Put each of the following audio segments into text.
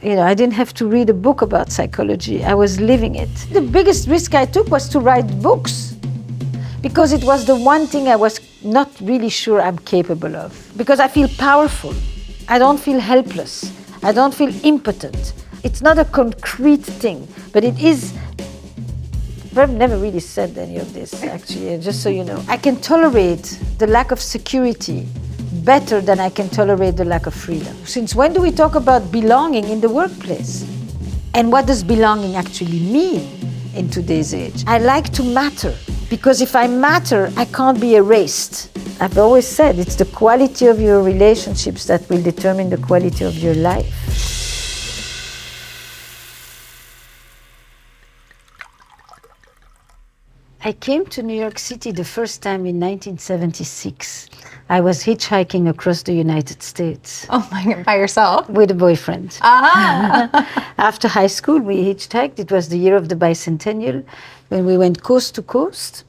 I didn't have to read a book about psychology. I was living it. The biggest risk I took was to write books, because it was the one thing I was not really sure I'm capable of. Because I feel powerful. I don't feel helpless. I don't feel impotent. It's not a concrete thing, but it is. I've never really said any of this, actually, just so you know. I can tolerate the lack of security better than I can tolerate the lack of freedom. Since when do we talk about belonging in the workplace? And what does belonging actually mean in today's age? I like to matter, because if I matter, I can't be erased. I've always said it's the quality of your relationships that will determine the quality of your life. I came to New York City the first time in 1976. I was hitchhiking across the United States. Oh my God, by yourself? With a boyfriend. Ah. After high school, we hitchhiked. It was the year of the bicentennial, when we went coast to coast.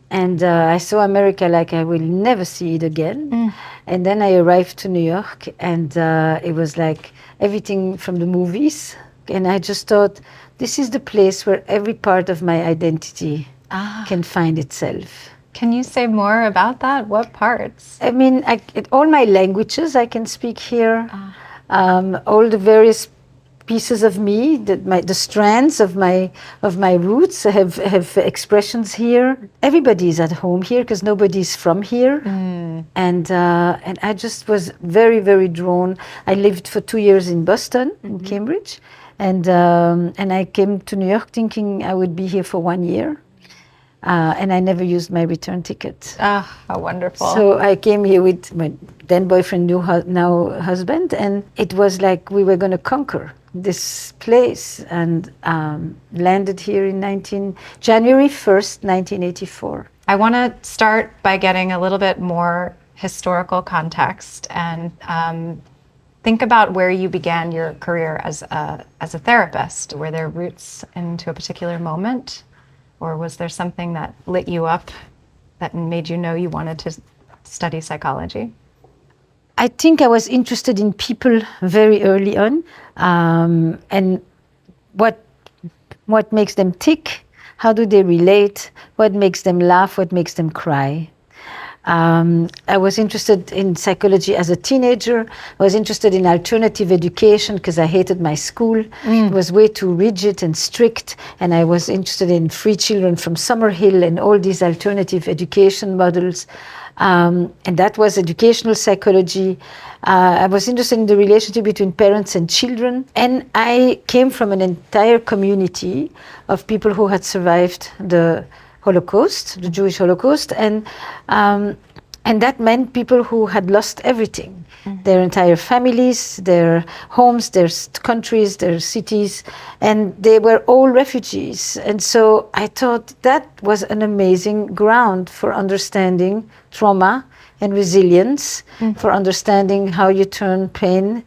And I saw America like I will never see it again. And then I arrived to New York, and it was like everything from the movies. And I just thought, this is the place where every part of my identity can find itself. Can you say more about that? What parts? I mean, all my languages I can speak here. All the various pieces of me, the strands of my roots have expressions here. Everybody is at home here because nobody's from here. And I just was very, very drawn. I lived for 2 years in Boston, in Cambridge, and I came to New York thinking I would be here for 1 year. And I never used my return ticket. Ah, how wonderful. So I came here with my then boyfriend, now husband, and it was like we were going to conquer this place, and landed here in January 1st, 1984. I want to start by getting a little bit more historical context and think about where you began your career as a therapist. Were there roots into a particular moment? Or was there something that lit you up that made you know you wanted to study psychology? I think I was interested in people very early on, and what makes them tick, how do they relate, what makes them laugh, what makes them cry. I was interested in psychology as a teenager. I was interested in alternative education because I hated my school. It was way too rigid and strict. And I was interested in free children from Summerhill and all these alternative education models. And that was educational psychology. I was interested in the relationship between parents and children. And I came from an entire community of people who had survived the Holocaust, the Jewish Holocaust, and that meant people who had lost everything, their entire families, their homes, their countries, their cities, and they were all refugees. And so I thought that was an amazing ground for understanding trauma and resilience, for understanding how you turn pain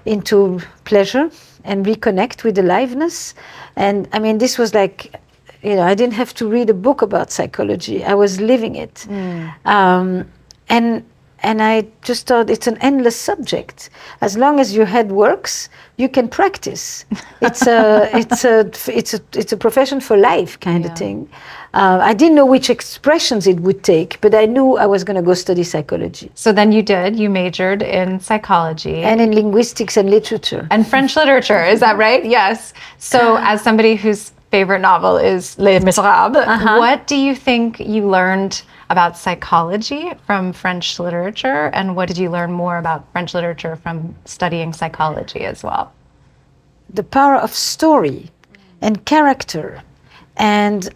into pleasure and reconnect with aliveness. And I mean, this was like, I didn't have to read a book about psychology. I was living it. And I just thought it's an endless subject. As long as your head works, you can practice. It's a profession for life kind of thing. I didn't know which expressions it would take, but I knew I was going to go study psychology. So then you majored in psychology. And in linguistics and literature. And French literature, is that right? Yes. So as somebody whose favorite novel is Les Miserables, what do you think you learned about psychology from French literature, and what did you learn more about French literature from studying psychology as well? The power of story and character, and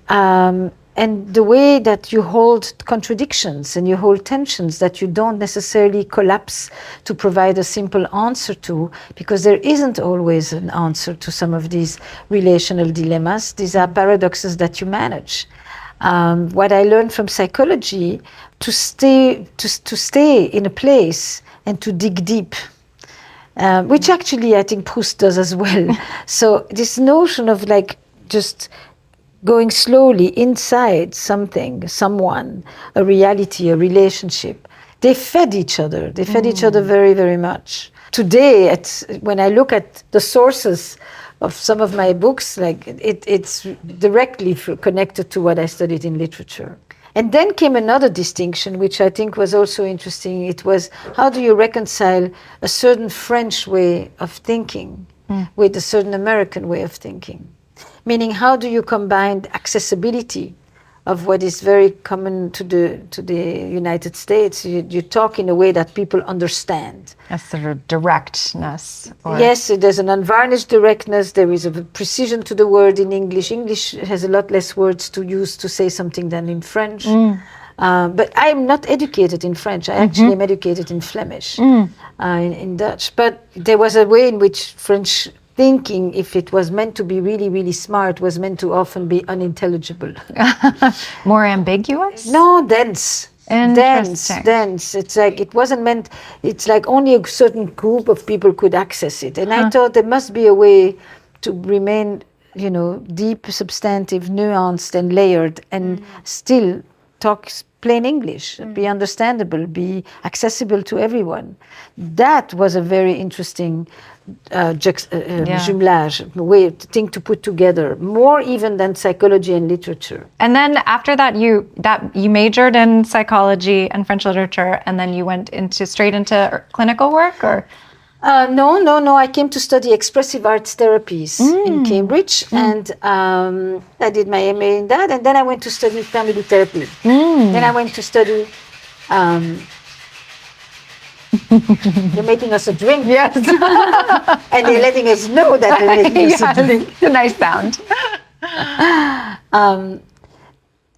the way that you hold contradictions and you hold tensions that you don't necessarily collapse to provide a simple answer to, because there isn't always an answer to some of these relational dilemmas. These are paradoxes that you manage. What I learned from psychology, to stay in a place and to dig deep, which actually I think Proust does as well. So this notion of like just going slowly inside something, someone, a reality, a relationship, they fed each other. They fed each other very, very much. today, when I look at the sources of some of my books, like it's directly connected to what I studied in literature. And then came another distinction, which I think was also interesting. It was, how do you reconcile a certain French way of thinking with a certain American way of thinking? Meaning, how do you combine accessibility of what is very common to the United States? You talk in a way that people understand. A sort of directness. Yes, there's an unvarnished directness. There is a precision to the word in English. English has a lot less words to use to say something than in French. But I'm not educated in French. I actually am educated in Flemish, in Dutch. But there was a way in which French thinking, if it was meant to be really, really smart, was meant to often be unintelligible. More ambiguous? No, dense. Interesting. Dense. It's like, it wasn't meant, it's like only a certain group of people could access it. And I thought there must be a way to remain, deep, substantive, nuanced, and layered, and still talk plain English, be understandable, be accessible to everyone. That was a very interesting jumelage, thing to put together, more even than psychology and literature. And then after that, you majored in psychology and French literature, and then you went straight into clinical work, or? No. I came to study expressive arts therapies in Cambridge, and I did my MA in that, and then I went to study family therapy. Then I went to study. They're making us a drink. Yes. And they're letting us know that they're making us a drink. It's a nice sound.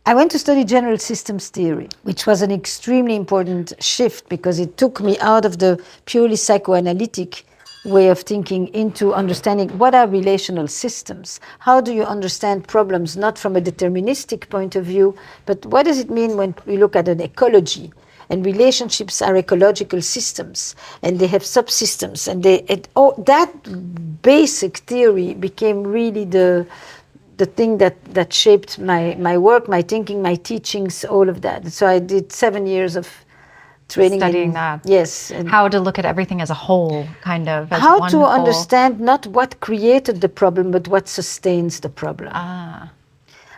I went to study general systems theory, which was an extremely important shift because it took me out of the purely psychoanalytic way of thinking into understanding what are relational systems. How do you understand problems not from a deterministic point of view, but what does it mean when we look at an ecology? And relationships are ecological systems, and they have subsystems, and that basic theory became really the thing that shaped my work, my thinking, my teachings, all of that. So I did 7 years of training studying that. Yes. And how to look at everything as a whole, kind of. As how one to whole. Understand not what created the problem, but what sustains the problem.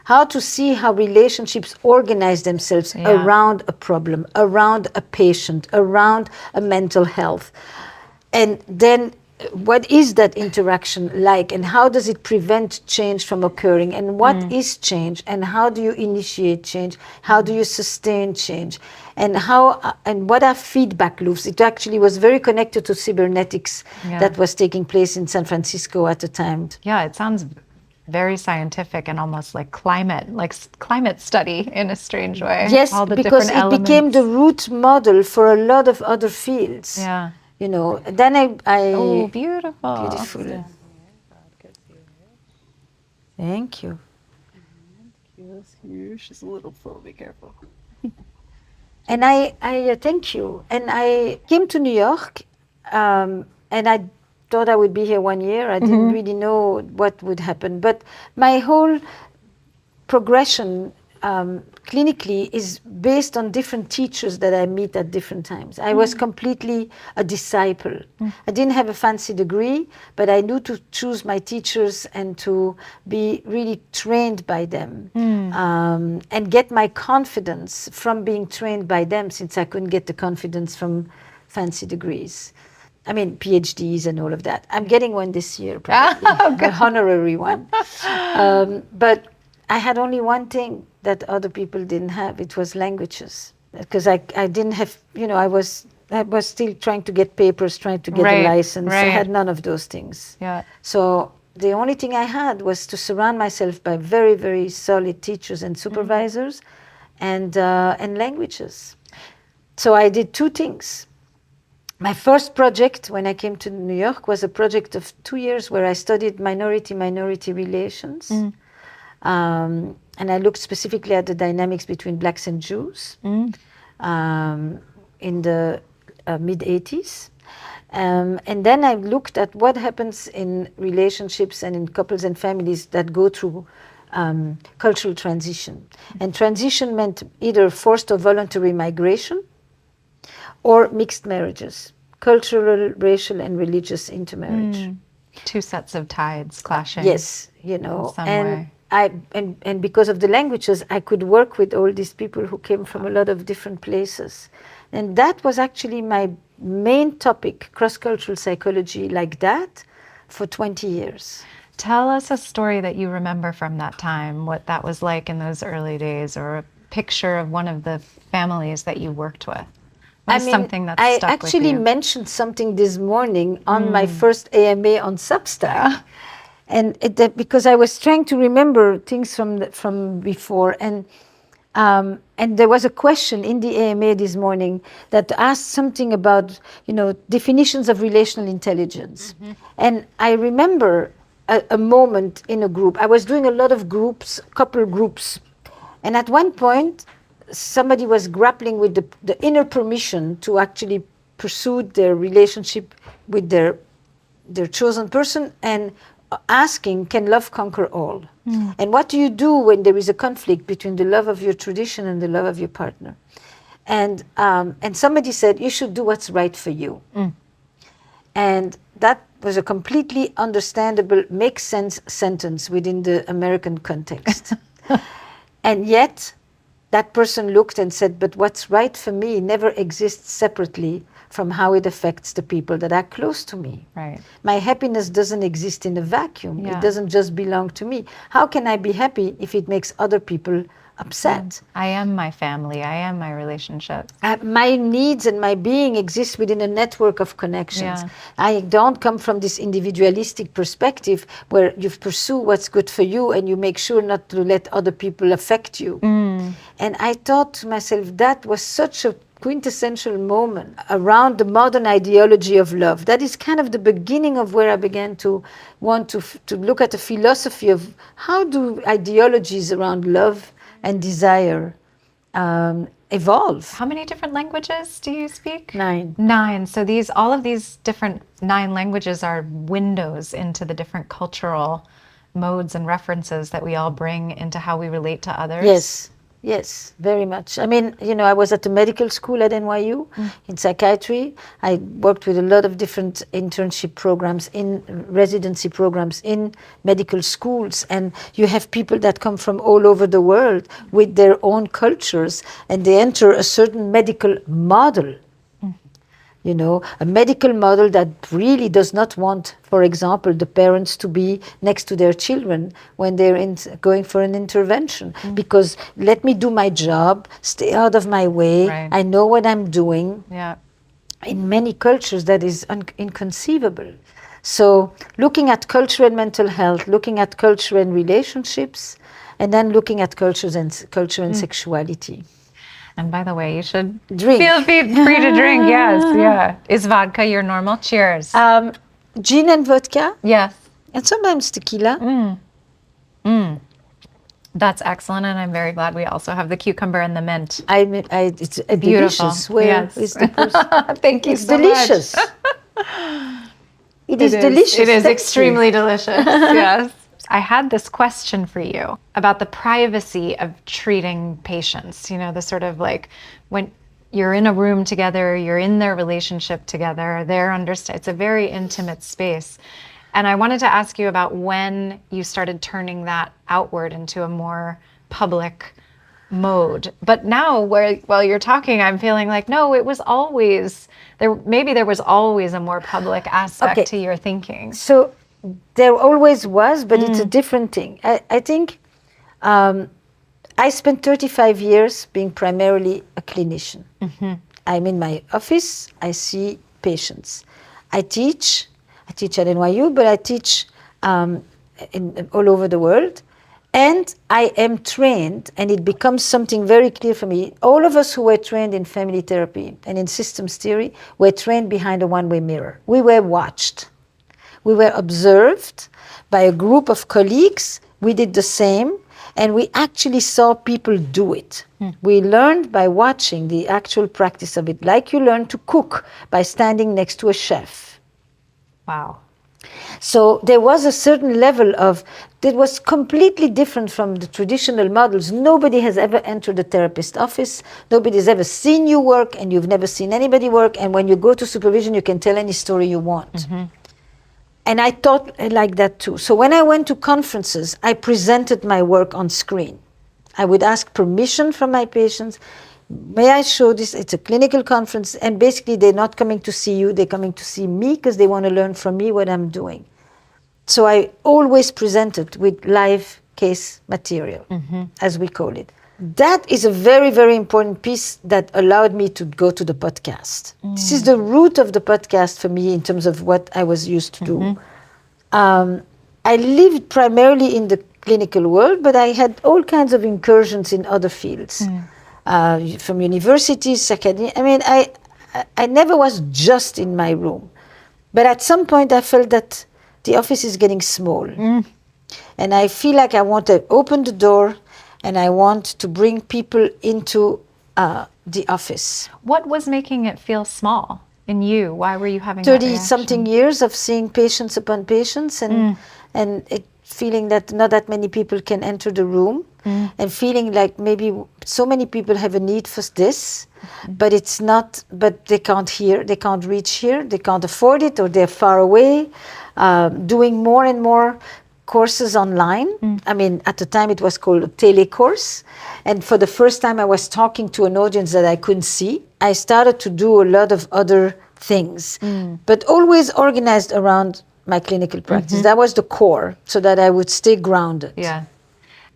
How to see how relationships organize themselves around a problem, around a patient, around a mental health. And then what is that interaction like, and how does it prevent change from occurring, and what is change, and how do you initiate change, how do you sustain change, and what are feedback loops? It actually was very connected to cybernetics that was taking place in San Francisco at the time. Yeah, it sounds very scientific and almost like climate study in a strange way. Yes, because it became the root model for a lot of other fields. Yeah. Then I oh, beautiful. Beautiful. Thank you. That's huge. She's a little full. Be careful. And I thank you. And I came to New York, and I thought I would be here 1 year. I didn't really know what would happen. But my whole progression clinically is based on different teachers that I meet at different times. I was completely a disciple. I didn't have a fancy degree, but I knew to choose my teachers and to be really trained by them, and get my confidence from being trained by them, since I couldn't get the confidence from fancy degrees. I mean, PhDs and all of that. I'm getting one this year, probably, an honorary one. But I had only one thing that other people didn't have. It was languages, because I didn't have, I was still trying to get papers, trying to get a license. I had none of those things. Yeah. So the only thing I had was to surround myself by very, very solid teachers and supervisors, and languages. So I did two things. My first project when I came to New York was a project of 2 years where I studied minority relations. And I looked specifically at the dynamics between blacks and Jews in the mid-'80s. And then I looked at what happens in relationships and in couples and families that go through cultural transition. And transition meant either forced or voluntary migration, or mixed marriages, cultural, racial, and religious intermarriage. Two sets of tides clashing. Yes, you know, some and way. and because of the languages, I could work with all these people who came from a lot of different places, and that was actually my main topic, cross-cultural psychology, like that, for 20 years. Tell us a story that you remember from that time, what that was like in those early days, or a picture of one of the families that you worked with. What is something that I stuck actually with you? mentioned something this morning on my first AMA on Substack, and because I was trying to remember things from before, and there was a question in the AMA this morning that asked something about, you know, definitions of relational intelligence, and I remember a moment in a group. I was doing a lot of groups, couple groups, and at one point, somebody was grappling with the inner permission to actually pursue their relationship with their chosen person, and asking, can love conquer all? And what do you do when there is a conflict between the love of your tradition and the love of your partner? And somebody said, you should do what's right for you. And that was a completely understandable, makes sense sentence within the American context. And yet, that person looked and said, but what's right for me never exists separately from how it affects the people that are close to me. Right. My happiness doesn't exist in a vacuum. Yeah. It doesn't just belong to me. How can I be happy if it makes other people upset? I am my family. I am my relationship. My needs and my being exist within a network of connections. Yeah. I don't come from this individualistic perspective where you pursue what's good for you and you make sure not to let other people affect you. And I thought to myself, that was such a quintessential moment around the modern ideology of love. That is kind of the beginning of where I began to want to look at the philosophy of how do ideologies around love and desire evolve. How many different languages do you speak? 9. 9. So all of these different 9 languages are windows into the different cultural modes and references that we all bring into how we relate to others. Yes, very much. I mean, you know, I was at the medical school at NYU in psychiatry. I worked with a lot of different internship programs, in residency programs in medical schools. And you have people that come from all over the world with their own cultures, and they enter a certain medical model. You know, a medical model that really does not want, for example, the parents to be next to their children when they're going for an intervention. Because let me do my job, stay out of my way, Right. I know what I'm doing. Yeah. In many cultures, that is inconceivable. So looking at culture and mental health, looking at culture and relationships, and then looking at culture and sexuality. And by the way, you should Drink. feel free to drink. Yes, yeah. Is vodka your normal? Cheers. Gin and vodka, Yes. and sometimes tequila. That's excellent, and I'm very glad we also have the cucumber and the mint. It's Beautiful. delicious. Where Yes. is the person? Thank you It's so delicious. much. It is delicious. It is Thank extremely you. delicious. Yes. I had this question for you about the privacy of treating patients. You know, the sort of like when you're in a room together, you're in their relationship together, it's a very intimate space. And I wanted to ask you about when you started turning that outward into a more public mode. But now, while you're talking, I'm feeling like, no, it was always there. Maybe there was always a more public aspect to your thinking. So there always was, but it's a different thing. I think I spent 35 years being primarily a clinician. I'm in my office, I see patients. I teach at NYU, but I teach all over the world. And I am trained, and it becomes something very clear for me. All of us who were trained in family therapy and in systems theory were trained behind a one-way mirror. We were watched. We were observed by a group of colleagues. We did the same, and we actually saw people do it. We learned by watching the actual practice of it, like you learn to cook by standing next to a chef. Wow. So there was a certain level of, that was completely different from the traditional models. Nobody has ever entered a therapist office. Nobody's ever seen you work, and you've never seen anybody work. And when you go to supervision, you can tell any story you want. And I thought like that too. So when I went to conferences, I presented my work on screen. I would ask permission from my patients. May I show this? It's a clinical conference, and basically they're not coming to see you, they're coming to see me because they want to learn from me what I'm doing. So I always presented with live case material, as we call it. That is a very, very important piece that allowed me to go to the podcast. This is the root of the podcast for me in terms of what I was used to do. I lived primarily in the clinical world, but I had all kinds of incursions in other fields. From universities, academia. I mean, I never was just in my room. But at some point I felt that the office is getting small. And I feel like I want to open the door, and I want to bring people into the office. What was making it feel small in you? Why were you having that reaction? 30-something years of seeing patients upon patients, and it feeling that not that many people can enter the room, and feeling like maybe so many people have a need for this, but it's not, but they can't hear, they can't reach here, they can't afford it, or they're far away, doing more and more courses online. I mean, at the time it was called a telecourse. And for the first time I was talking to an audience that I couldn't see. I started to do a lot of other things, but always organized around my clinical practice. That was the core, so that I would stay grounded. Yeah.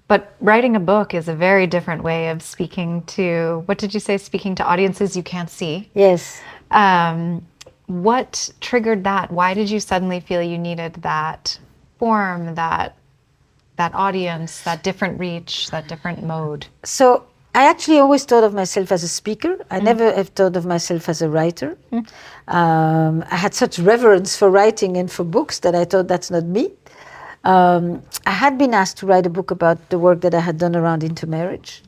But writing a book is a very different way of speaking to, what did you say, speaking to audiences you can't see? Yes. What triggered that? Why did you suddenly feel you needed that form, that audience, that different reach, that different mode? So I actually always thought of myself as a speaker. I never have thought of myself as a writer. I had such reverence for writing and for books that I thought that's not me. I had been asked to write a book about the work that I had done around intermarriage.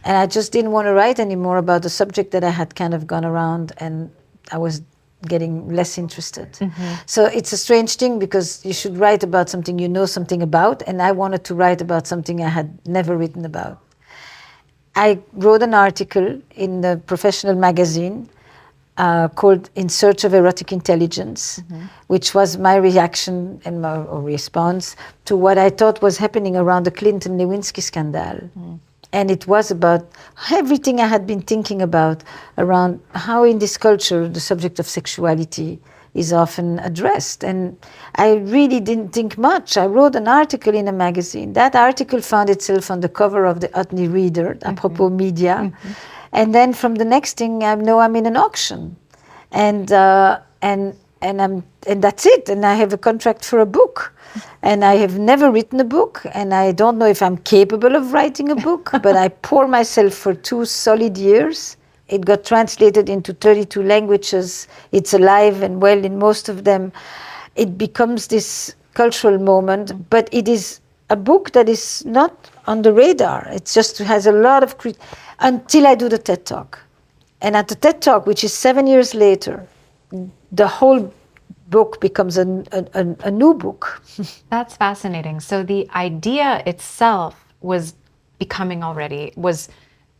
And I just didn't want to write anymore about the subject that I had kind of gone around, and I was getting less interested. So it's a strange thing, because you should write about something you know something about, and I wanted to write about something I had never written about. I wrote an article in the professional magazine called In Search of Erotic Intelligence, which was my reaction and my response to what I thought was happening around the Clinton-Lewinsky scandal. And it was about everything I had been thinking about around how in this culture the subject of sexuality is often addressed. And I really didn't think much. I wrote an article in a magazine. That article found itself on the cover of the Utney Reader, apropos media. And then from the next thing I know, I'm in an auction. And that's it. And I have a contract for a book. And I have never written a book, and I don't know if I'm capable of writing a book, but I pour myself for 2 solid years. It got translated into 32 languages. It's alive and well in most of them. It becomes this cultural moment, but it is a book that is not on the radar. It just has a lot of until I do the TED Talk. And at the TED Talk, which is 7 years later, the whole book becomes a new book. That's fascinating. So the idea itself was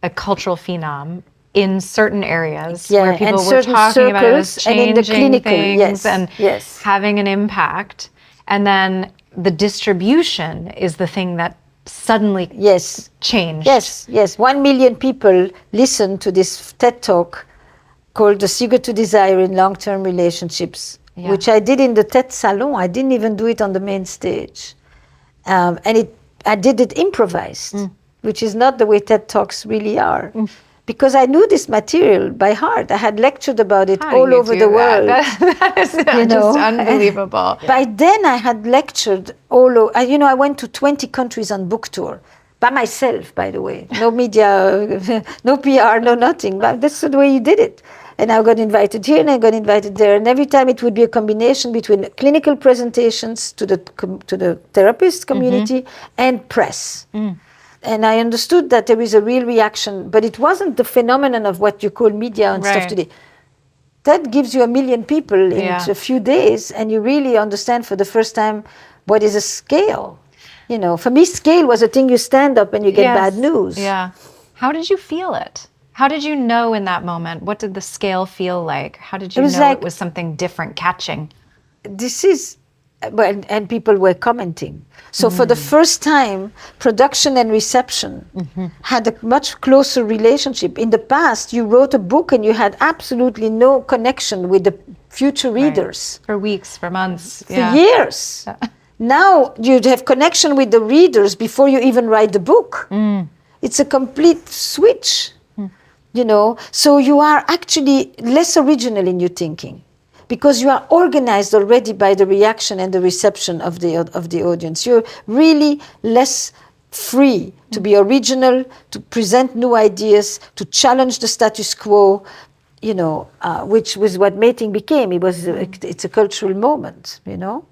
a cultural phenom in certain areas where people were talking about it as changing and in the clinical, things and having an impact. And then the distribution is the thing that suddenly changed. Yes. 1 million people listened to this TED Talk called The Secret to Desire in Long-Term Relationships, which I did in the TED Salon. I didn't even do it on the main stage. I did it improvised, which is not the way TED Talks really are. Because I knew this material by heart. I had lectured about it all over the world. That is just unbelievable. By then I had lectured all over. I went to 20 countries on book tour. By myself, by the way. No media, no PR, no nothing. But that's the way you did it. And I got invited here and I got invited there. And every time it would be a combination between clinical presentations to the therapist community and press. And I understood that there is a real reaction, but it wasn't the phenomenon of what you call media and stuff today. that gives you 1 million people in Yeah. a few days, and you really understand for the first time what is a scale. You know, for me, scale was a thing you stand up and you get bad news. Yeah. How did you feel it? How did you know in that moment? What did the scale feel like? How did you was know like- it was something different catching? This is, well, and people were commenting. So for the first time, production and reception had a much closer relationship. In the past, you wrote a book and you had absolutely no connection with the future readers For weeks, for months. for years. Now you'd have connection with the readers before you even write the book. It's a complete switch, you know. So you are actually less original in your thinking, because you are organized already by the reaction and the reception of the audience. You're really less free to be original, to present new ideas, to challenge the status quo, you know, which was what mating became. It's a cultural moment, you know.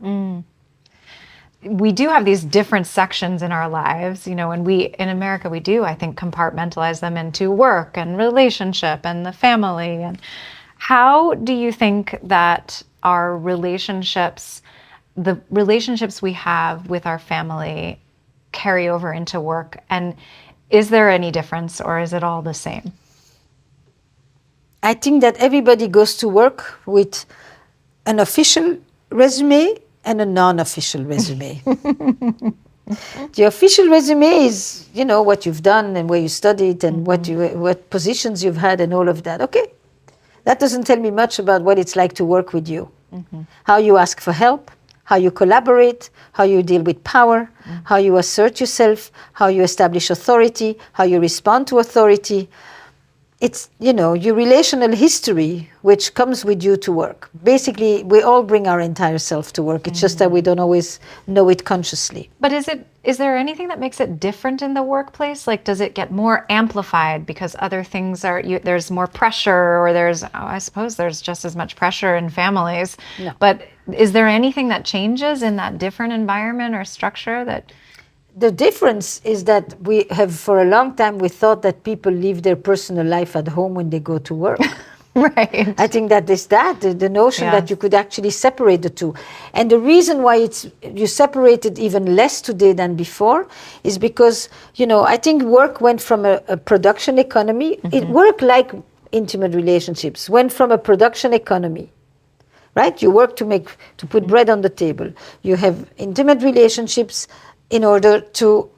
We do have these different sections in our lives, you know, and we, in America, we do, I think, compartmentalize them into work and relationship and the family. And how do you think that our relationships, the relationships we have with our family, carry over into work? And is there any difference, or is it all the same? I think that everybody goes to work with an official resume and a non-official resume. The official resume is, you know, what you've done and where you studied and what positions you've had and all of that. Okay, that doesn't tell me much about what it's like to work with you. How you ask for help, how you collaborate, how you deal with power, how you assert yourself, how you establish authority, how you respond to authority. It's, you know, your relational history, which comes with you to work. Basically, we all bring our entire self to work. It's just that we don't always know it consciously. But is there anything that makes it different in the workplace? Like, does it get more amplified because other things are, there's more pressure, or I suppose there's just as much pressure in families. No. But is there anything that changes in that different environment or structure that... The difference is that we have, for a long time, we thought that people live their personal life at home when they go to work. Right. I think that is the notion that you could actually separate the two. And the reason why you separate it even less today than before is because, you know, I think work went from a production economy. It worked like intimate relationships, went from a production economy. Right? You work to put bread on the table. You have intimate relationships in order to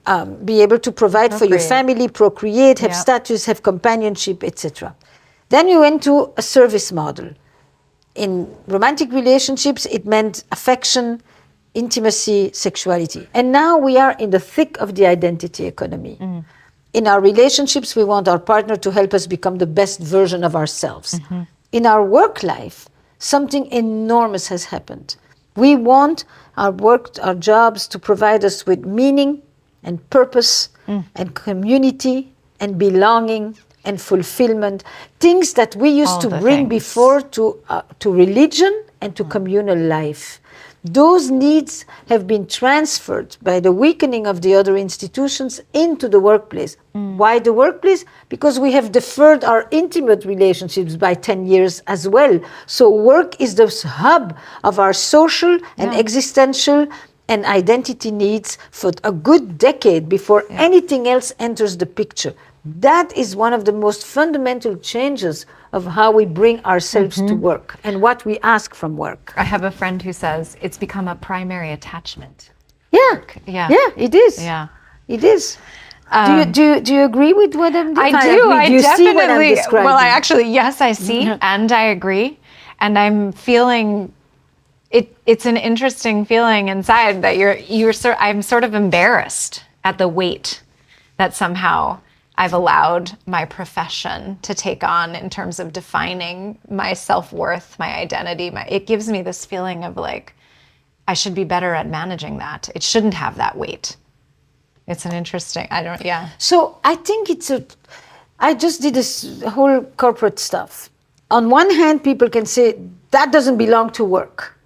be able to provide for your family, procreate, have status, have companionship, etc. Then you went to a service model. In romantic relationships, it meant affection, intimacy, sexuality. And now we are in the thick of the identity economy. In our relationships, we want our partner to help us become the best version of ourselves. In our work life, something enormous has happened. We want our work, our jobs to provide us with meaning and purpose and community and belonging and fulfillment, things that we used to bring before to religion and to communal life. Those needs have been transferred by the weakening of the other institutions into the workplace. Why the workplace? Because we have deferred our intimate relationships by 10 years as well. So work is the hub of our social and existential and identity needs for a good decade before anything else enters the picture. That is one of the most fundamental changes of how we bring ourselves to work and what we ask from work. I have a friend who says it's become a primary attachment. Yeah, Yeah. it is. Yeah. It is. Do you agree with what I'm doing? I do. I do you definitely. see what I'm describing? Well, yes, I see, and I agree, and I'm feeling it. It's an interesting feeling inside that I'm sort of embarrassed at the weight that somehow I've allowed my profession to take on in terms of defining my self-worth, my identity. It gives me this feeling of like, I should be better at managing that. It shouldn't have that weight. It's an interesting, So I think I just did this whole corporate stuff. On one hand, people can say, that doesn't belong to work.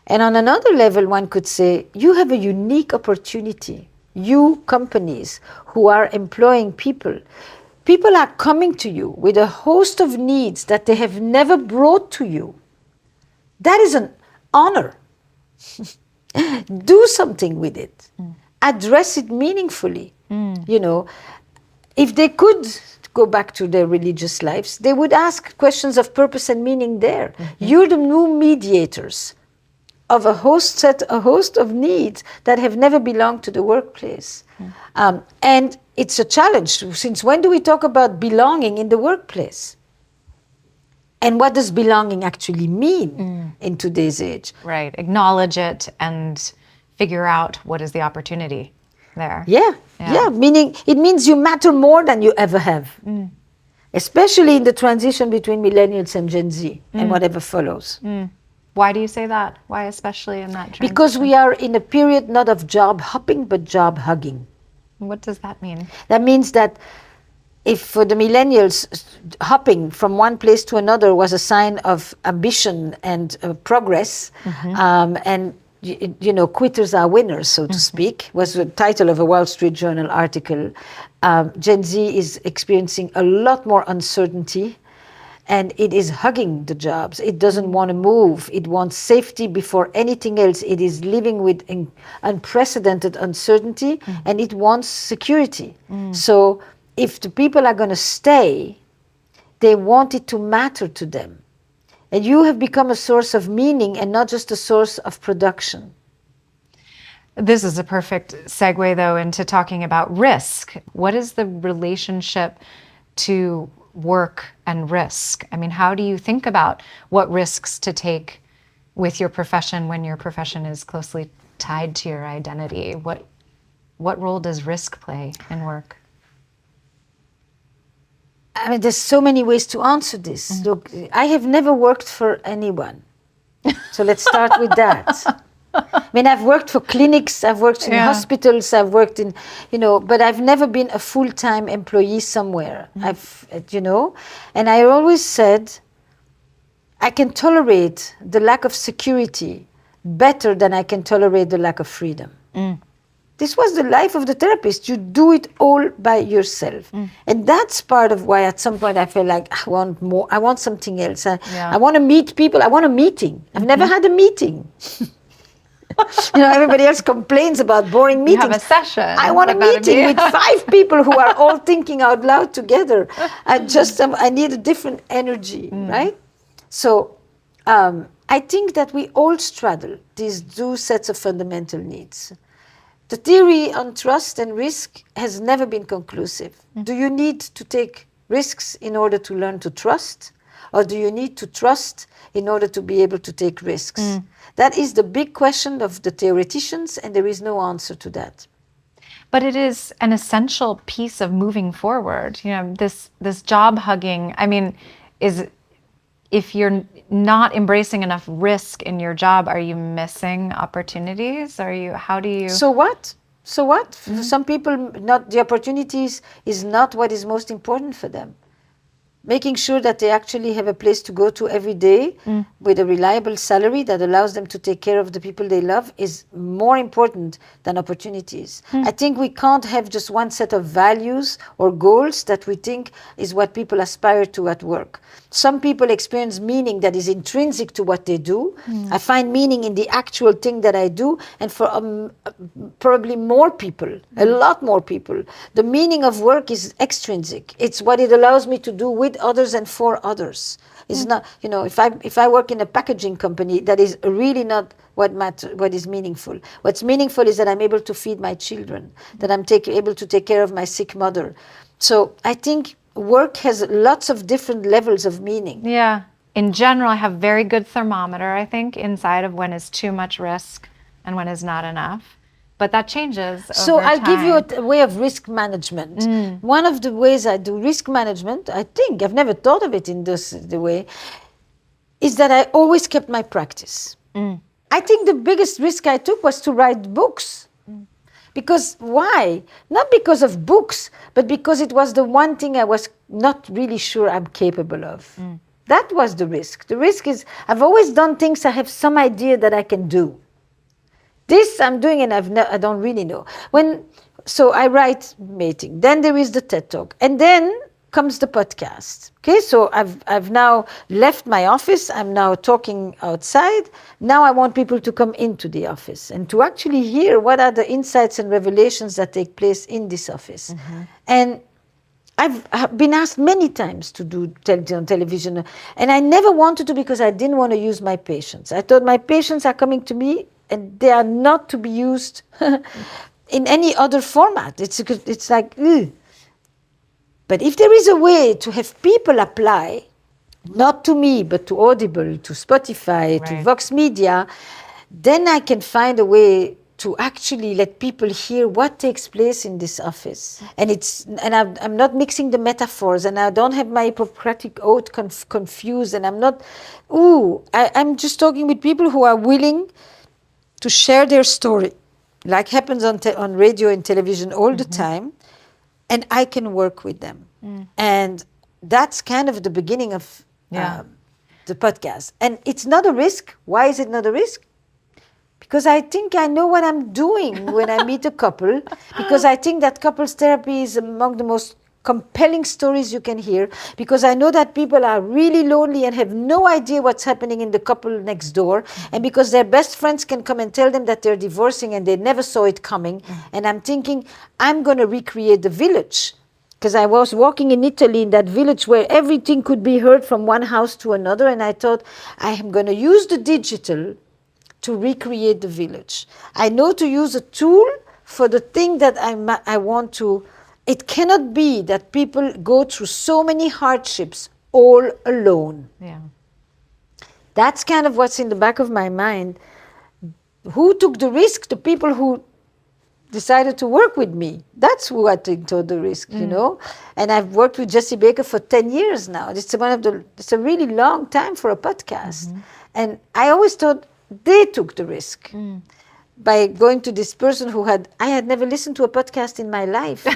And on another level, one could say, you have a unique opportunity. You companies who are employing people, people are coming to you with a host of needs that they have never brought to you. That is an honor. Do something with it. Address it meaningfully. You know, if they could go back to their religious lives, they would ask questions of purpose and meaning there. You're the new mediators of a host of needs that have never belonged to the workplace. And it's a challenge. Since when do we talk about belonging in the workplace? And what does belonging actually mean in today's age? Right. Acknowledge it and figure out what is the opportunity there. Yeah. Meaning it means you matter more than you ever have. Especially in the transition between millennials and Gen Z and whatever follows. Why do you say that? Why especially in that transition? Because we are in a period not of job hopping, but job hugging. What does that mean? That means that if for the millennials, hopping from one place to another was a sign of ambition and progress, and you know, quitters are winners, so to speak, was the title of a Wall Street Journal article. Gen Z is experiencing a lot more uncertainty, and it is hugging the jobs. It doesn't want to move. It wants safety before anything else. It is living with unprecedented uncertainty, and it wants security. So if the people are going to stay, they want it to matter to them. And you have become a source of meaning and not just a source of production. This is a perfect segue, though, into talking about risk. What is the relationship to work and risk? I mean, how do you think about what risks to take with your profession when your profession is closely tied to your identity? What role does risk play in work? I mean, there's so many ways to answer this. Look, I have never worked for anyone. So let's start with that. I mean, I've worked for clinics, I've worked in hospitals, I've worked in, you know, but I've never been a full-time employee somewhere. You know, and I always said, I can tolerate the lack of security better than I can tolerate the lack of freedom. This was the life of the therapist. You do it all by yourself. And that's part of why at some point I felt like I want more, I want something else. I want to meet people, I want a meeting. I've never had a meeting. You know, everybody else complains about boring meetings. You have a session. I want a meeting with 5 people who are all thinking out loud together. I need a different energy, right? So I think that we all straddle these 2 sets of fundamental needs. The theory on trust and risk has never been conclusive. Do you need to take risks in order to learn to trust? Or do you need to trust in order to be able to take risks? That is the big question of the theoreticians, and there is no answer to that. But it is an essential piece of moving forward. You know, this job hugging, I mean, if you're not embracing enough risk in your job, are you missing opportunities? How do you? So what? For some people, not the opportunities is not what is most important for them. Making sure that they actually have a place to go to every day with a reliable salary that allows them to take care of the people they love is more important than opportunities. I think we can't have just one set of values or goals that we think is what people aspire to at work. Some people experience meaning that is intrinsic to what they do. I find meaning in the actual thing that I do, and for probably more people, a lot more people, the meaning of work is extrinsic. It's what it allows me to do with others and for others. It's not, you know, if I work in a packaging company, that is really not what is meaningful. What's meaningful is that I'm able to feed my children, that I'm able to take care of my sick mother. So I think work has lots of different levels of meaning. Yeah. In general, I have very good thermometer, I think, inside of when is too much risk and when is not enough. But that changes over So I'll time. give you a way of risk management. One of the ways I do risk management, I think, I've never thought of it in the way, is that I always kept my practice. I think the biggest risk I took was to write books. Because why? Not because of books, but because it was the one thing I was not really sure I'm capable of. That was the risk. The risk is I've always done things I have some idea that I can do. This I'm doing and I don't really know. So I write mating. Then there is the TED Talk. And then comes the podcast. Okay, so I've now left my office. I'm now talking outside. Now I want people to come into the office and to actually hear what are the insights and revelations that take place in this office. And I've been asked many times to do television, and I never wanted to because I didn't want to use my patients. I thought my patients are coming to me, and they are not to be used in any other format. It's like, ugh. But if there is a way to have people apply, not to me, but to Audible, to Spotify, to Right. Vox Media, then I can find a way to actually let people hear what takes place in this office. And I'm not mixing the metaphors, and I don't have my Hippocratic oath confused, and I'm just talking with people who are willing to share their story, like happens on radio and television all the time, and I can work with them. And that's kind of the beginning of the podcast. And it's not a risk. Why is it not a risk? Because I think I know what I'm doing when I meet a couple, because I think that couples therapy is among the most compelling stories you can hear, because I know that people are really lonely and have no idea what's happening in the couple next door, and because their best friends can come and tell them that they're divorcing and they never saw it coming. And I'm thinking, I'm going to recreate the village, because I was walking in Italy in that village where everything could be heard from one house to another, and I thought, I am going to use the digital to recreate the village. I know to use a tool for the thing that I want to. It cannot be that people go through so many hardships all alone. Yeah. That's kind of what's in the back of my mind. Who took the risk? The people who decided to work with me. That's who I think took the risk, you know. And I've worked with Jesse Baker for 10 years now. It's a really long time for a podcast. And I always thought they took the risk by going to this person I had never listened to a podcast in my life.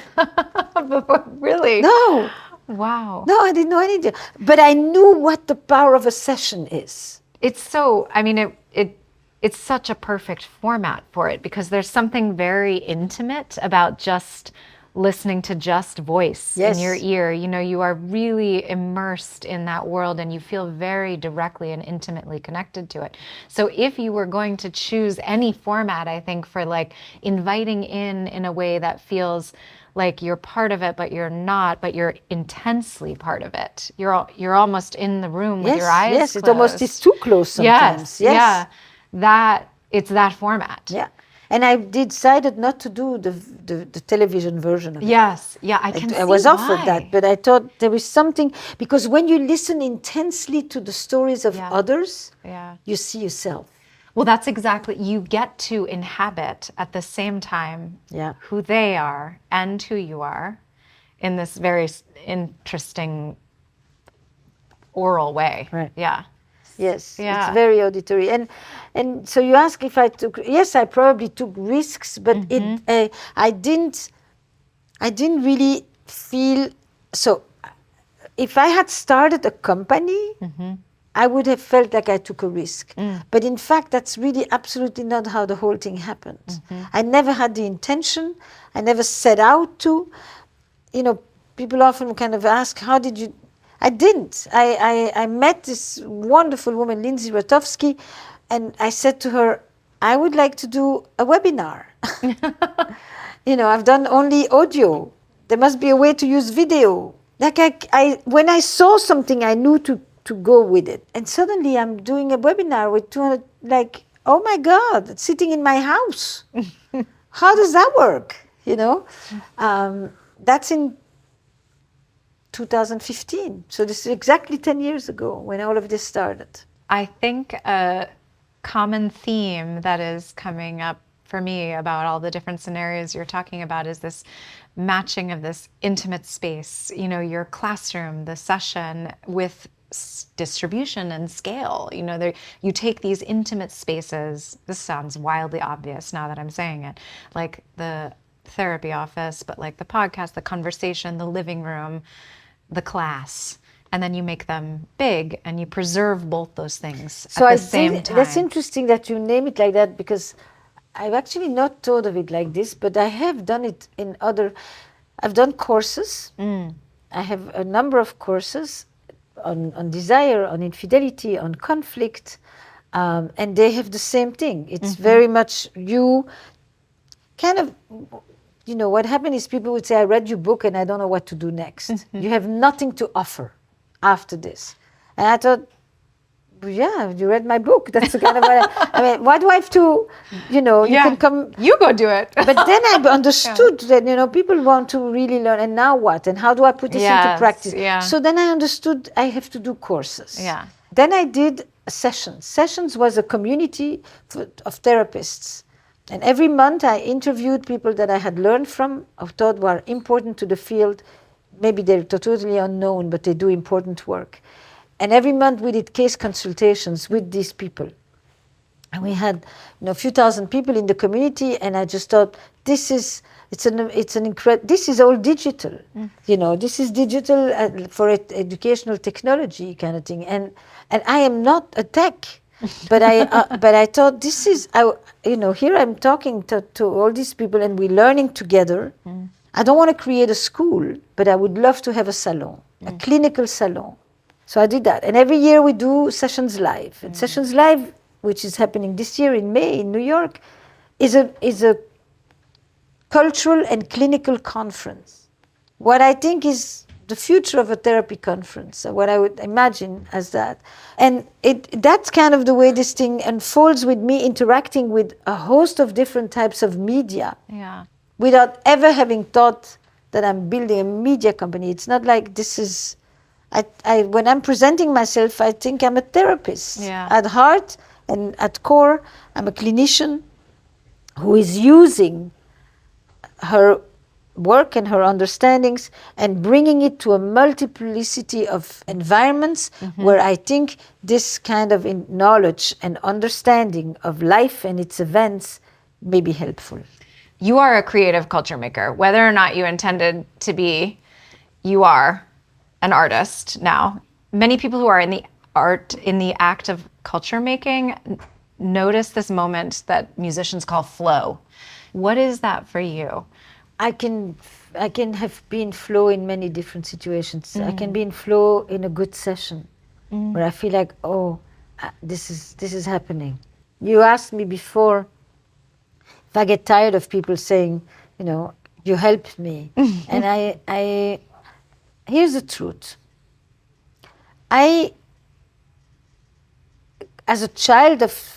Really? No, Wow. no, I didn't know anything. But I knew what the power of a session is. It's so, I mean, it's such a perfect format for it, because there's something very intimate about just listening to just voice in your ear. You know, you are really immersed in that world and you feel very directly and intimately connected to it. So if you were going to choose any format, I think, for like inviting in a way that feels like you're part of it, but you're not, but you're intensely part of it. You're almost in the room with your eyes yes, closed. it almost is too close sometimes. Yes. Yeah. It's that format. Yeah. And I decided not to do the television version of it. Yes. Yeah, I can see I was offered why. that, but I thought there was something, because when you listen intensely to the stories of others, you see yourself. Well, that's exactly, you get to inhabit at the same time who they are and who you are in this very interesting oral way. Right. Yeah. Yes, Yeah. it's very auditory. And so you ask if I took, yes, I probably took risks, but I didn't really feel, so if I had started a company, I would have felt like I took a risk. But in fact, that's really absolutely not how the whole thing happened. I never had the intention. I never set out to. You know, people often kind of ask, how did you... I didn't. I met this wonderful woman, Lindsay Ratowski, and I said to her, I would like to do a webinar. You know, I've done only audio. There must be a way to use video. Like when I saw something, I knew to go with it. And suddenly I'm doing a webinar with 200, like, oh my God, sitting in my house. How does that work? You know, that's in 2015. So this is exactly 10 years ago when all of this started. I think a common theme that is coming up for me about all the different scenarios you're talking about is this matching of this intimate space, you know, your classroom, the session, with distribution and scale. You know, you take these intimate spaces, this sounds wildly obvious now that I'm saying it, like the therapy office, but like the podcast, the conversation, the living room, the class, and then you make them big and you preserve both those things at the same time. That's interesting that you name it like that, because I've actually not thought of it like this, but I have done it in I've done courses I have a number of courses on desire, on infidelity, on conflict, and they have the same thing. It's very much you kind of, what happened is people would say, I read your book and I don't know what to do next. You have nothing to offer after this. And I thought, yeah, you read my book. That's the kind of what I mean, why do I have to, you can come. You go do it. But then I understood that, people want to really learn. And now what? And how do I put this into practice? Yeah. So then I understood I have to do courses. Yeah. Then I did sessions. Sessions was a community of therapists. And every month I interviewed people that I had learned from, I thought were important to the field. Maybe they're totally unknown, but they do important work. And every month we did case consultations with these people. And we had a few thousand people in the community, and I just thought, this is all digital. This is digital for educational technology kind of thing. And I am not a tech. But I thought here I'm talking to all these people and we're learning together. I don't want to create a school, but I would love to have a salon, a clinical salon. So I did that. And every year we do Sessions Live. And Sessions Live, which is happening this year in May in New York, is a cultural and clinical conference. What I think is the future of a therapy conference, what I would imagine as that. And that's kind of the way this thing unfolds, with me interacting with a host of different types of media. Yeah. Without ever having thought that I'm building a media company. It's not like this is, when I'm presenting myself, I think I'm a therapist. Yeah. At heart and at core, I'm a clinician who is using her work and her understandings and bringing it to a multiplicity of environments where I think this kind of knowledge and understanding of life and its events may be helpful. You are a creative culture maker. Whether or not you intended to be, you are an artist now. Many people who are in the act of culture making notice this moment that musicians call flow. What is that for you? I can have been flow in many different situations. I can be in flow in a good session where I feel like, this is happening. You asked me before if I get tired of people saying, you helped me. And I here's the truth. As a child of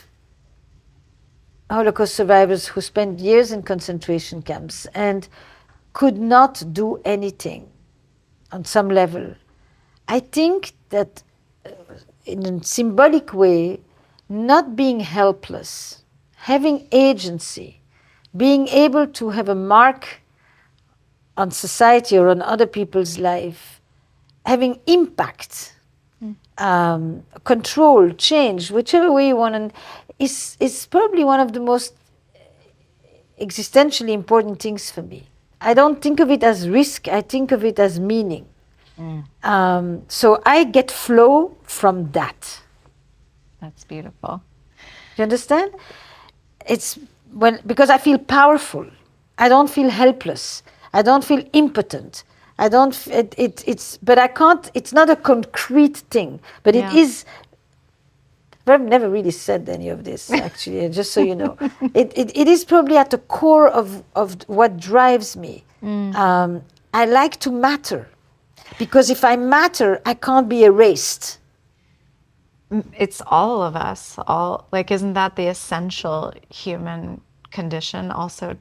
Holocaust survivors who spent years in concentration camps and could not do anything on some level, I think that in a symbolic way, not being helpless, having agency, being able to have a mark on society or on other people's life, having impact, control, change, whichever way you want, and is probably one of the most existentially important things for me. I don't think of it as risk, I think of it as meaning. So I get flow from that. That's beautiful. You understand? It's because I feel powerful. I don't feel helpless. I don't feel impotent. I don't. But I can't. It's not a concrete thing. But it is. I've never really said any of this, actually. Just so you know, it is probably at the core of what drives me. I like to matter, because if I matter, I can't be erased. It's all of us. Isn't that the essential human condition also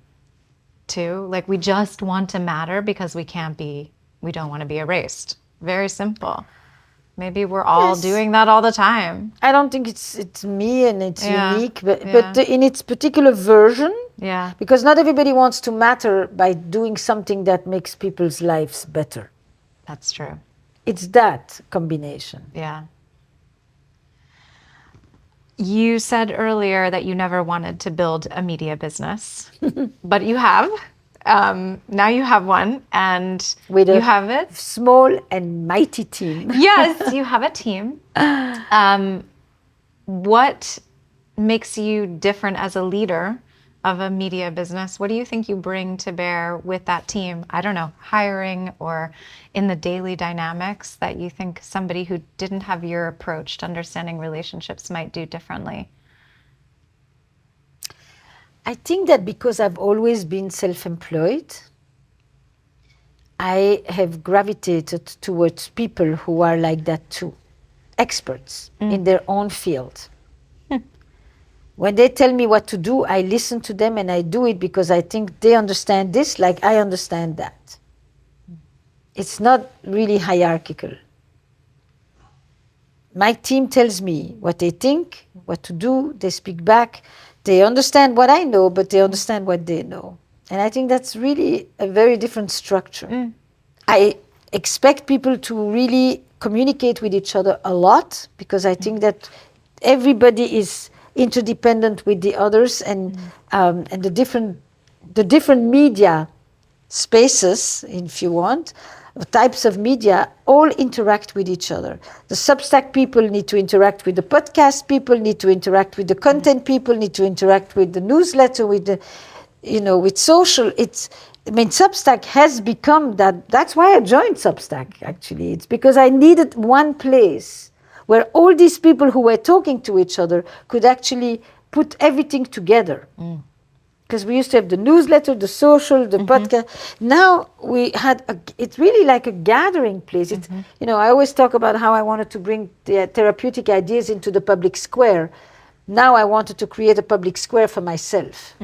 too? Like, we just want to matter because we don't want to be erased. Very simple. Maybe we're all doing that all the time. I don't think it's me and it's unique, but in its particular version, because not everybody wants to matter by doing something that makes people's lives better. That's true. It's that combination. Yeah. You said earlier that you never wanted to build a media business, but you have. Now you have one, and you have it. Small and mighty team. Yes, you have a team. What makes you different as a leader of a media business, what do you think you bring to bear with that team? I don't know, hiring or in the daily dynamics that you think somebody who didn't have your approach to understanding relationships might do differently? I think that because I've always been self-employed, I have gravitated towards people who are like that too, experts in their own field. When they tell me what to do, I listen to them and I do it because I think they understand this like I understand that. It's not really hierarchical. My team tells me what they think, what to do, they speak back. They understand what I know, but they understand what they know. And I think that's really a very different structure. I expect people to really communicate with each other a lot because I think that everybody is interdependent with the others, and the different media spaces, if you want, types of media, all interact with each other. The Substack people need to interact with the podcast people, need to interact with the content people, need to interact with the newsletter, with the, with social. Substack has become that. That's why I joined Substack, actually. It's because I needed one place where all these people who were talking to each other could actually put everything together. Because we used to have the newsletter, the social, the podcast. Now it's really like a gathering place. It's, I always talk about how I wanted to bring the therapeutic ideas into the public square. Now I wanted to create a public square for myself.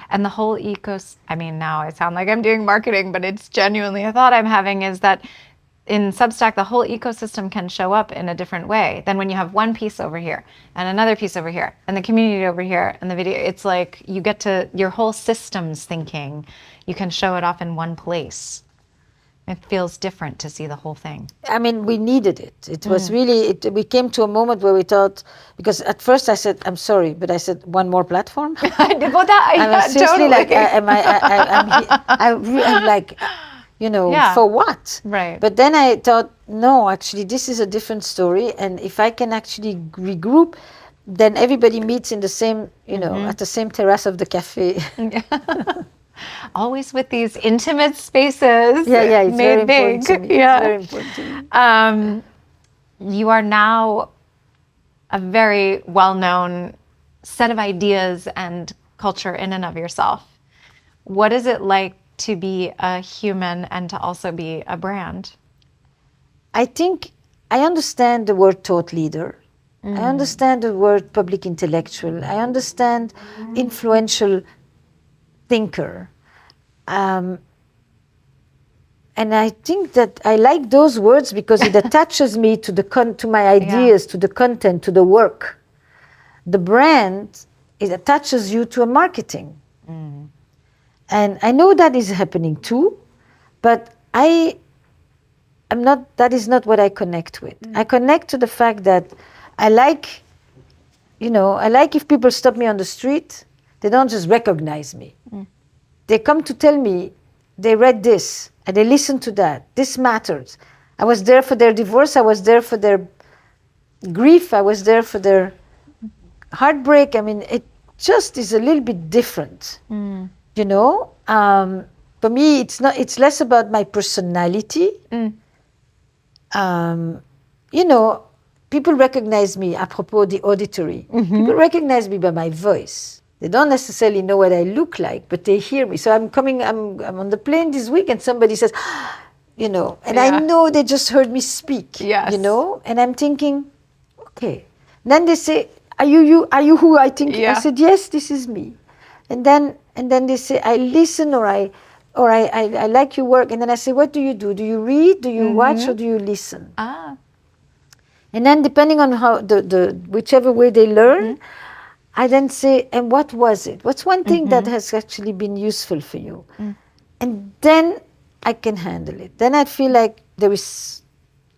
And the whole now I sound like I'm doing marketing, but it's genuinely a thought I'm having, is that in Substack, the whole ecosystem can show up in a different way than when you have one piece over here and another piece over here and the community over here and the video. It's like you get to your whole systems thinking. You can show it off in one place. It feels different to see the whole thing. I mean, we needed it. It was really, we came to a moment where we thought, because at first I said, I'm sorry, but I said, one more platform? I did well, that. I was seriously totally. like, I'm like, for what? Right. But then I thought, no, actually, this is a different story. And if I can actually regroup, then everybody meets in the same, at the same terrace of the cafe. Always with these intimate spaces. Yeah, it's very made big. important to me. Yeah. It's very important to me. You are now a very well-known set of ideas and culture in and of yourself. What is it like to be a human and to also be a brand? I think I understand the word thought leader. I understand the word public intellectual. I understand influential thinker. And I think that I like those words because it attaches me to my ideas, to the content, to the work. The brand, it attaches you to a marketing. And I know that is happening too, but that is not what I connect with. I connect to the fact that I like if people stop me on the street, they don't just recognize me. They come to tell me they read this and they listen to that. This matters. I was there for their divorce. I was there for their grief. I was there for their heartbreak. I mean, it just is a little bit different. For me, it's less about my personality. People recognize me, apropos the auditory. People recognize me by my voice. They don't necessarily know what I look like, but they hear me. So I'm on the plane this week and somebody says, and I know they just heard me speak, and I'm thinking, okay. And then they say, are you who I think? I said, yes, this is me. And then they say, I listen or I like your work. And then I say, what do you do? Do you read? Do you watch? Or do you listen? And then depending on how whichever way they learn, I then say, and what was it? What's one thing that has actually been useful for you? And then I can handle it. Then I feel like there is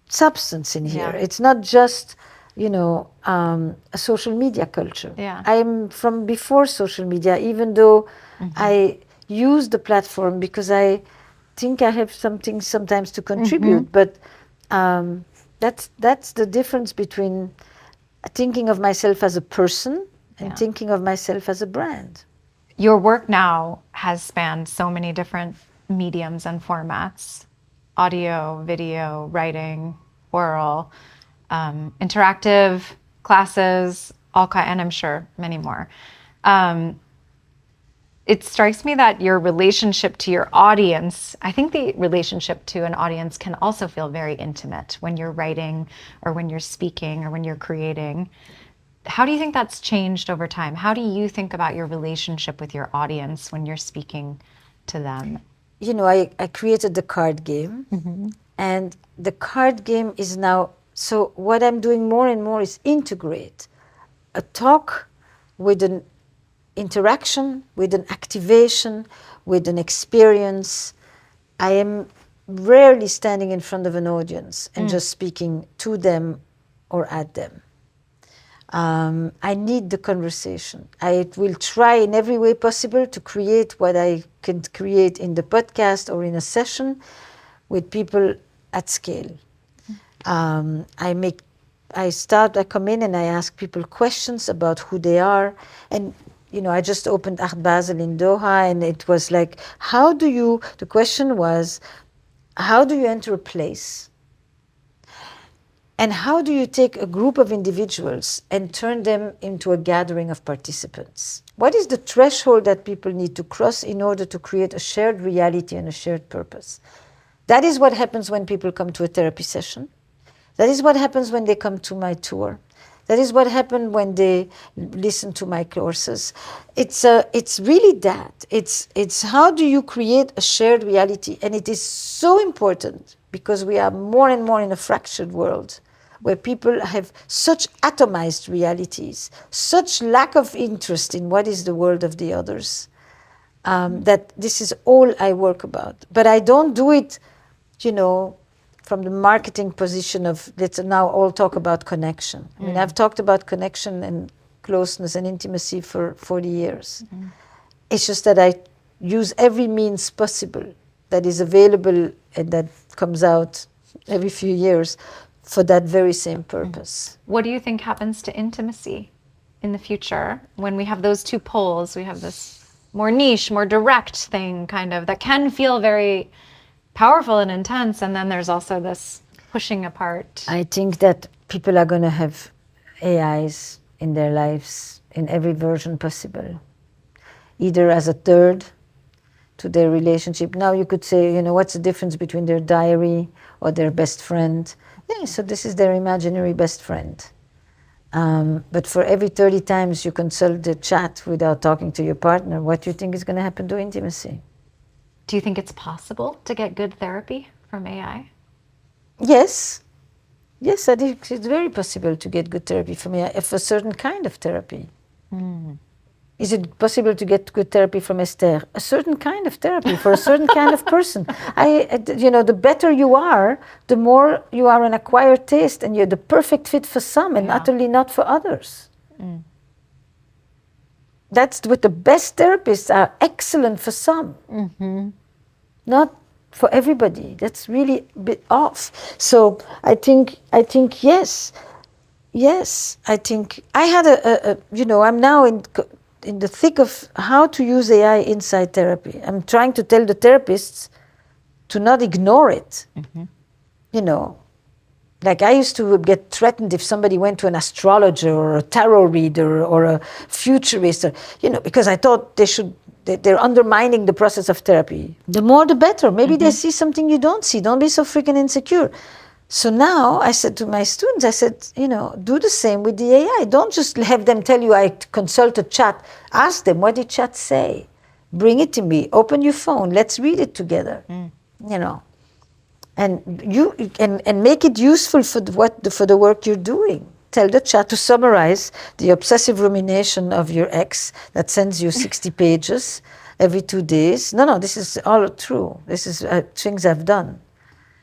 substance in here. It's not just, a social media culture. I'm from before social media, even though I use the platform because I think I have something sometimes to contribute. But that's the difference between thinking of myself as a person and thinking of myself as a brand. Your work now has spanned so many different mediums and formats: audio, video, writing, oral, interactive classes, and I'm sure many more. It strikes me that your relationship to your audience, I think the relationship to an audience can also feel very intimate when you're writing or when you're speaking or when you're creating. How do you think that's changed over time? How do you think about your relationship with your audience when you're speaking to them? You know, I created the card game, and the card game is now, so what I'm doing more and more is integrate a talk with an interaction, with an activation, with an experience. I am rarely standing in front of an audience and just speaking to them or at them. I need the conversation. I will try in every way possible to create what I can create in the podcast or in a session with people at scale. I come in and I ask people questions about who they are. And, you know, I just opened Art Basel in Doha, and it was like, the question was, how do you enter a place? And how do you take a group of individuals and turn them into a gathering of participants? What is the threshold that people need to cross in order to create a shared reality and a shared purpose? That is what happens when people come to a therapy session. That is what happens when they come to my tour. That is what happened when they listen to my courses. It's really that. It's how do you create a shared reality? And it is so important because we are more and more in a fractured world where people have such atomized realities, such lack of interest in what is the world of the others, that this is all I work about. But I don't do it, you know, from the marketing position of let's now all talk about connection. I mean, I've talked about connection and closeness and intimacy for 40 years. It's just that I use every means possible that is available and that comes out every few years for that very same purpose. What do you think happens to intimacy in the future when we have those two poles? We have this more niche, more direct thing kind of that can feel very powerful and intense, and then there's also this pushing apart. I think that people are going to have AIs in their lives in every version possible, either as a third to their relationship. Now you could say, you know, what's the difference between their diary or their best friend? Yeah, so this is their imaginary best friend. But for every 30 times you consult the chat without talking to your partner, what do you think is going to happen to intimacy? Do you think it's possible to get good therapy from AI? Yes. Yes, I think it's very possible to get good therapy from AI, for a certain kind of therapy. Is it possible to get good therapy from Esther? A certain kind of therapy for a certain kind of person. You know, the better you are, the more you are an acquired taste, and you're the perfect fit for some and utterly not for others. That's what the best therapists are excellent for some, not for everybody. That's really a bit off. So I think yes. I think I had you know, I'm now in the thick of how to use AI inside therapy. I'm trying to tell the therapists to not ignore it. You know, like I used to get threatened if somebody went to an astrologer or a tarot reader or a futurist, or, you know, because I thought they're undermining the process of therapy. The more the better. Maybe they see something you don't see. Don't be so freaking insecure. So now I said to my students, I said, you know, do the same with the AI. Don't just have them tell you I consulted chat. Ask them, what did chat say? Bring it to me. Open your phone. Let's read it together. You know, and you and make it useful for the work you're doing. Tell the chat to summarize the obsessive rumination of your ex that sends you 60 pages every 2 days. No, this is all true. This is things I've done.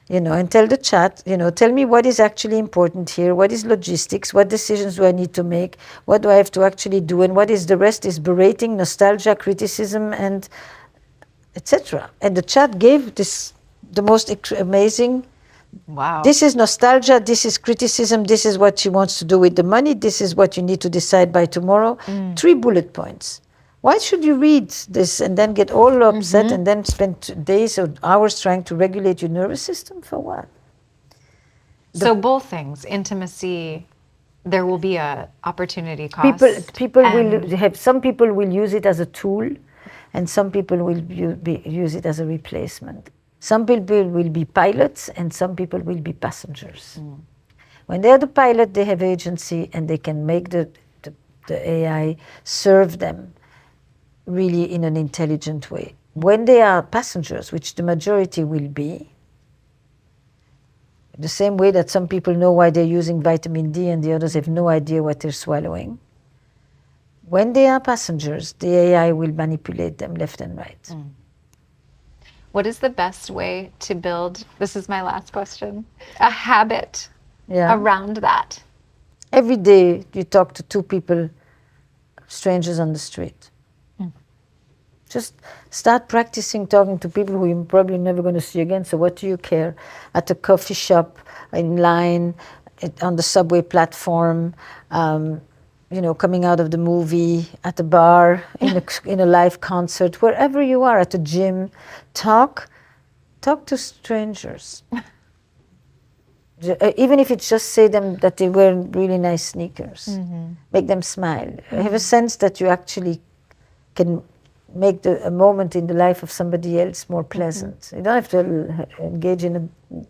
You know, and tell the chat, you know, tell me what is actually important here, what is logistics, what decisions do I need to make, what do I have to actually do, and what is the rest is berating, nostalgia, criticism, and etc. And the chat gave the most amazing, Wow. This is nostalgia, this is criticism, this is what she wants to do with the money, this is what you need to decide by tomorrow. 3 bullet points. Why should you read this and then get all upset and then spend days or hours trying to regulate your nervous system? For what? So both things, intimacy, there will be a opportunity cost. People and- will have, some people will use it as a tool, and some people will use it as a replacement. Some people will be pilots, and some people will be passengers. When they're the pilot, they have agency, and they can make the AI serve them really in an intelligent way. When they are passengers, which the majority will be, the same way that some people know why they're using vitamin D and the others have no idea what they're swallowing. When they are passengers, the AI will manipulate them left and right. What is the best way to build, this is my last question, a habit Yeah. around that? Every day you talk to two people, strangers on the street. Just start practicing talking to people who you're probably never going to see again. So what do you care? At a coffee shop, in line, on the subway platform, coming out of the movie, at a bar, in a live concert, wherever you are, at a gym, talk to strangers. Even if it's just say them that they wear really nice sneakers, make them smile. Have a sense that you actually can make a moment in the life of somebody else more pleasant. You don't have to engage in a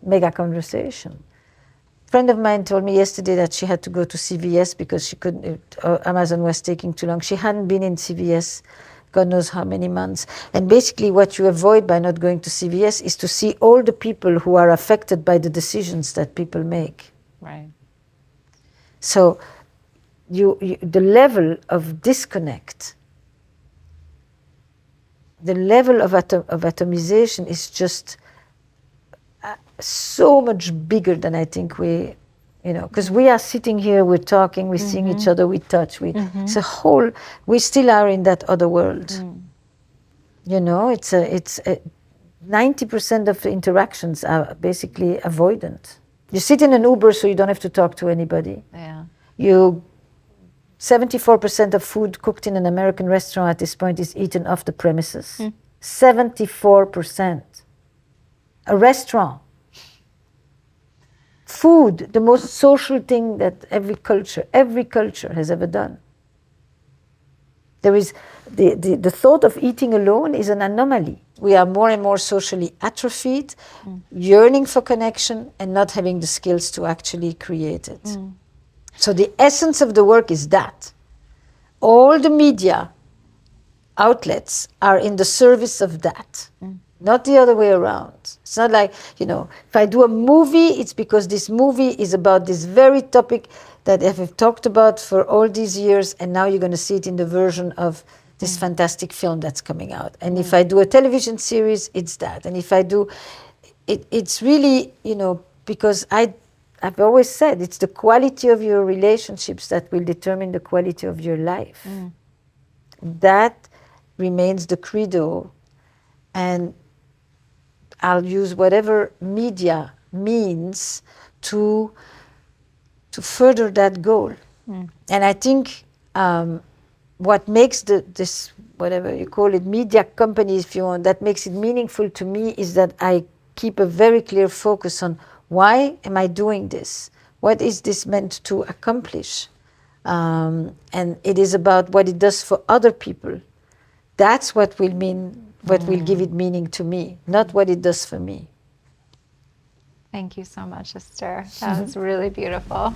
mega conversation. A friend of mine told me yesterday that she had to go to CVS because she couldn't. Amazon was taking too long. She hadn't been in CVS, God knows how many months. And basically, what you avoid by not going to CVS is to see all the people who are affected by the decisions that people make. Right. So, the level of disconnect, the level of atomization is just so much bigger than I think because we are sitting here, we're talking, we're seeing each other, we touch, it's a whole, we still are in that other world. It's 90% of the interactions are basically avoidant. You sit in an Uber so you don't have to talk to anybody. Yeah. 74% of food cooked in an American restaurant at this point is eaten off the premises. 74%. A restaurant. Food, the most social thing that every culture has ever done. There is the thought of eating alone is an anomaly. We are more and more socially atrophied, yearning for connection and not having the skills to actually create it. So the essence of the work is that. All the media outlets are in the service of that, not the other way around. It's not like, if I do a movie, it's because this movie is about this very topic that I've talked about for all these years, and now you're going to see it in the version of this fantastic film that's coming out. And if I do a television series, it's that. And if I do, it's really, because I've always said it's the quality of your relationships that will determine the quality of your life. That remains the credo, and I'll use whatever media means to further that goal. And I think what makes this, whatever you call it, media company, if you want, that makes it meaningful to me is that I keep a very clear focus on why am I doing this? What is this meant to accomplish? And it is about what it does for other people. That's what will give it meaning to me, not what it does for me. Thank you so much, Esther. That was really beautiful.